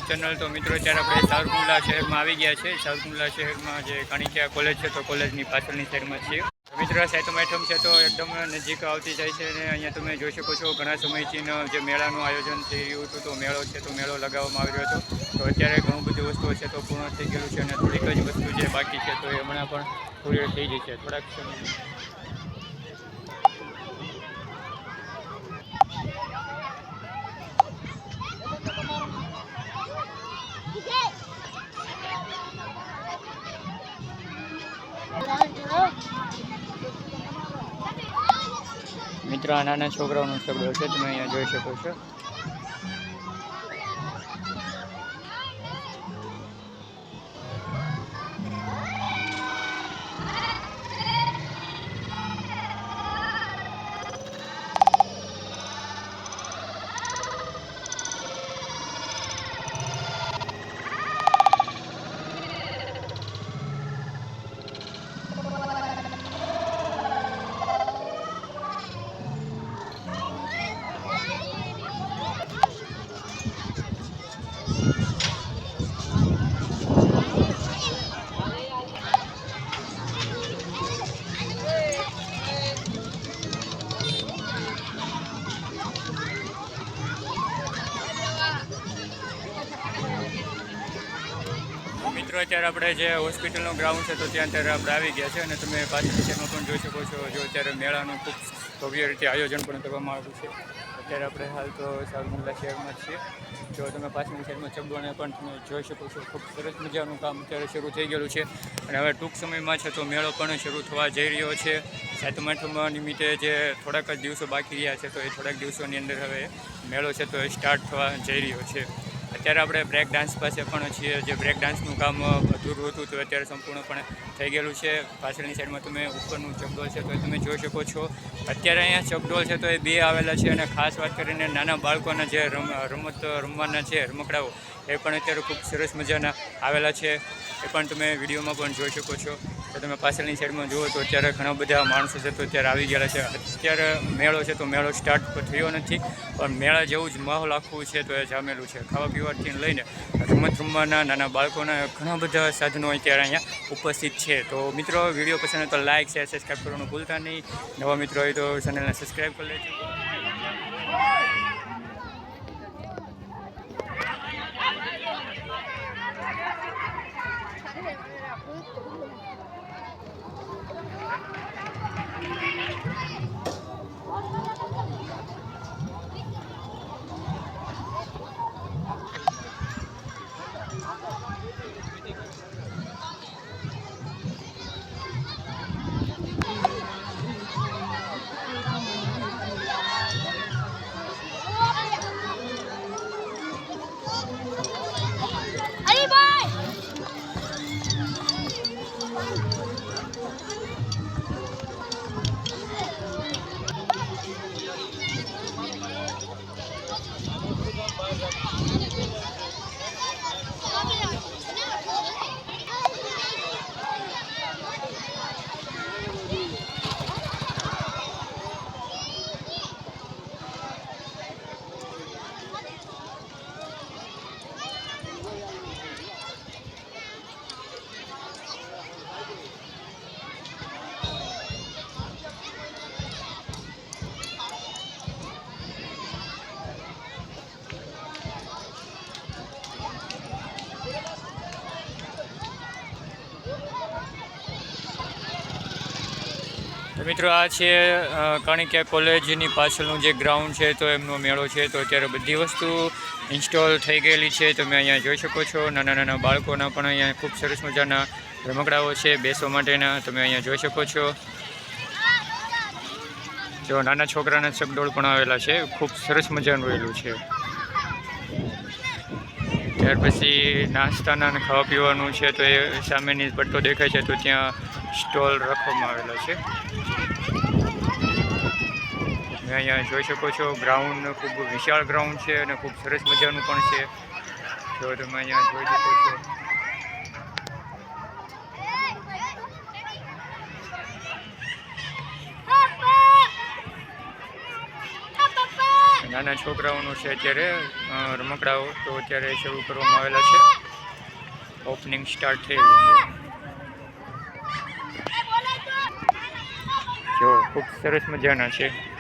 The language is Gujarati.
YouTube channel. તો મિત્રો અત્યારે આપણે સાવરકુંડલા શહેરમાં આવી ગયા છે। સાવરકુંડલા શહેરમાં જે કાણિકા કોલેજ છે તો કોલેજની પાછળની સાઈડમાં છીએ। મિત્રો સાતમ આઠમ છે તો એકદમ નજીક આવતી જાય છે અને અહીંયા તમે જોઈ શકો છો ઘણા સમયથી જે મેળાનું આયોજન થઈ રહ્યું હતું તો મેળો છે તો મેળો લગાવવામાં આવી રહ્યો હતો। તો અત્યારે ઘણું બધી વસ્તુઓ છે તો પૂર્ણ થઈ ગયેલું છે અને થોડીક જ વસ્તુ જે બાકી છે તો એ હમણાં પણ પૂરી થઈ જશે થોડાક સમય। મિત્રો આ નાના છોકરાઓનો સગડો છે તમે અહીંયા જોઈ શકો છો। મિત્રો અત્યારે આપણે જે હોસ્પિટલનો ગ્રાઉન્ડ છે તો ત્યાં અત્યારે આપણે આવી ગયા છે અને તમે પાછળની સાઈડમાં પણ જોઈ શકો છો જો અત્યારે મેળાનું ખૂબ ભવ્ય રીતે આયોજન પણ કરવામાં આવ્યું છે। અત્યારે આપણે હાલ તો સાવરકુંડલા શહેરમાં જ છીએ। જો તમે પાછળની સાઈડમાં ચગડોને પણ તમે જોઈ શકો છો ખૂબ સરસ મજાનું કામ અત્યારે શરૂ થઈ ગયેલું છે અને હવે ટૂંક સમયમાં છે તો મેળો પણ શરૂ થવા જઈ રહ્યો છે। સાતમ આઠમ નિમિત્તે જે થોડાક જ દિવસો બાકી રહ્યા છે તો એ થોડાક દિવસોની અંદર હવે મેળો છે તો એ સ્ટાર્ટ થવા જઈ રહ્યો છે। અત્યારે આપણે બ્રેક ડાન્સ પાસે પણ છીએ જે બ્રેક ડાન્સનું કામ અધૂરું હતું તો અત્યારે સંપૂર્ણપણે થઈ ગયેલું છે। પાછળની સાઈડમાં તમે ઉપરનું ચકડોળ છે તો તમે જોઈ શકો છો। અત્યારે અહીંયા ચકડોળ છે તો એ બે આવેલા છે અને ખાસ વાત કરીને નાના બાળકોના જે રમત રમવાના છે રમકડાઓ એ પણ અત્યારે ખૂબ સરસ મજાના આવેલા છે એ પણ તમે વિડીયોમાં પણ જોઈ શકો છો। તો તમે પાછળની સાઈડમાં જુઓ તો અત્યારે ઘણા બધા માણસો છે તો અત્યારે આવી ગયેલા છે। અત્યારે મેળો છે તો મેળો સ્ટાર્ટ થયો નથી પણ મેળા જેવું જ માહોલ આખું છે તો એ જામેલું છે। ખાવા પીવાથી લઈને રમત રમવાના નાના બાળકોના ઘણા બધા સાધનો અત્યારે અહીંયા ઉપસ્થિત છે। તો મિત્રો વિડીયો પસંદ હોય તો લાઇક શેર સબસ્ક્રાઈબ કરવાનું ભૂલતા નહીં। નવા મિત્રો હોય તો ચેનલને સબસ્ક્રાઈબ કરી લેજો। તો મિત્રો આ છે કાણિકા કોલેજની પાછળનું જે ગ્રાઉન્ડ છે તો એમનો મેળો છે તો અત્યારે બધી વસ્તુ ઇન્સ્ટોલ થઈ ગયેલી છે તમે અહીંયા જોઈ શકો છો। નાના નાના બાળકોના પણ અહીંયા ખૂબ સરસ મજાના રમકડાઓ છે બેસવા માટેના તમે અહીંયા જોઈ શકો છો। જો નાના છોકરાના ચકડોળ પણ આવેલા છે ખૂબ સરસ મજાનું રહેલું છે। ત્યાર પછી નાસ્તાના અને ખાવા પીવાનું છે તો એ સામેની પટ્ટો દેખાય છે તો ત્યાં સ્ટોલ રાખવામાં આવેલા છે। તમે અહીંયા જોઈ શકો છો ગ્રાઉન્ડ ખૂબ વિશાળ ગ્રાઉન્ડ છે અને ખૂબ સરસ મજાનું પણ છે જો તમે અહીંયા જોઈ શકો છો। નાના છોકરાઓનું છે અત્યારે રમકડાઓ તો અત્યારે શરૂ કરવામાં આવેલા છે. ઓપનિંગ સ્ટાર્ટ થયેલું છે. જો ખૂબ સરસ મજાના છે.